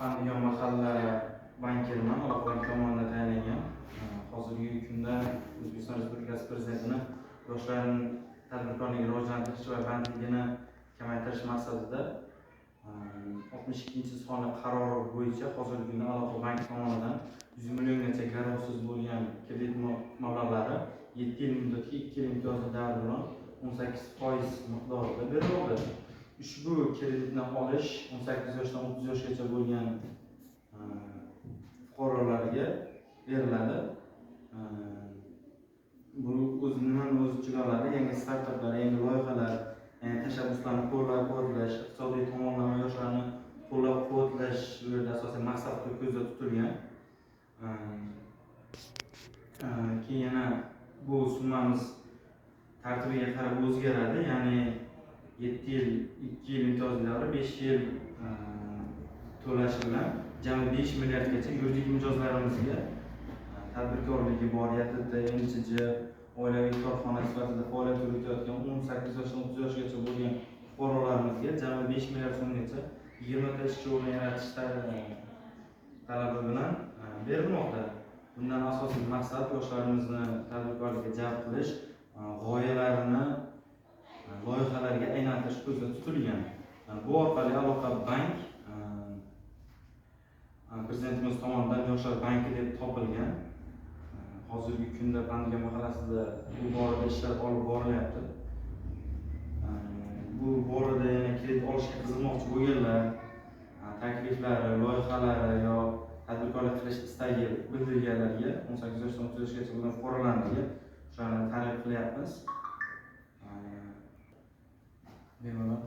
Andijon mahalla bankiriman, Aloqa banki tomonidan tayinlangan. Hozirgi kunda O'zbekiston Respublikasi Prezidentining yoshlarning tadbirkorligini rivojlantirish va bandligini kamaytirish maqsadida 62-soni qarori bo'yicha hozirgi kunda Aloqa banki tomonidan 100 milliongacha garovsiz bo'lgan kredit mablag'lari 7 yil muddatga 2 yil imtiyozli davr bilan 18% miqdorida beriladi. Ushbu kreditni olish 18 yoshdan 30 yoshgacha bo'lgan fuqarolarga beriladi. Bu o'zining o'z ichiga oladi. Yangi startaplar, yangi loyihalar, yangi tashabbuslarni qo'llab-quvvatlash, iqtisodiy tomonlama yoshlarni qo'llab-quvvatlash bu yerda asosiy maqsad qilib ko'zda tutilgan. Keyin yana bu summamiz tartibiga qarab o'zgaradi. Ya'ni 7 yil, 2 yil imtiyozli davr, 5 yil to'lash bilan jami 5 milliardgacha yuridik mijozlarimizga tadbirkorligi bor, YTT, NCJ, oilaviy korxona sifatida faoliyat yuritayotgan 18 yoshdan 30 yoshgacha bo'lgan fuqarolarimizga jami 5 milliard so'mgacha 20 ta ishchi o'rni yaratish talabi bilan berilmoqda. Bundan asosiy maqsad yoshlarimizni tadbirkorlikka jalb qilish, g'oyalarini loyihalarga aylantirish ko'zda tutilgan. Bu orqali Aloqa bank Prezidentimiz tomonidan yoshlar banki deb topilgan. Hozirgi kunda Andijon mahallasida bu borada ishlar olib borilyapti. Bu borada yana kredit olishga qiziqmoqchi bo'lganlar, takliflari, loyihalari yo tadbirkorlik qilish istagi bildirganlarga 18 yoshdan 30 yoshgacha bo'lgan fuqarolarga shularni taklif qilyapmiz. Bemalol.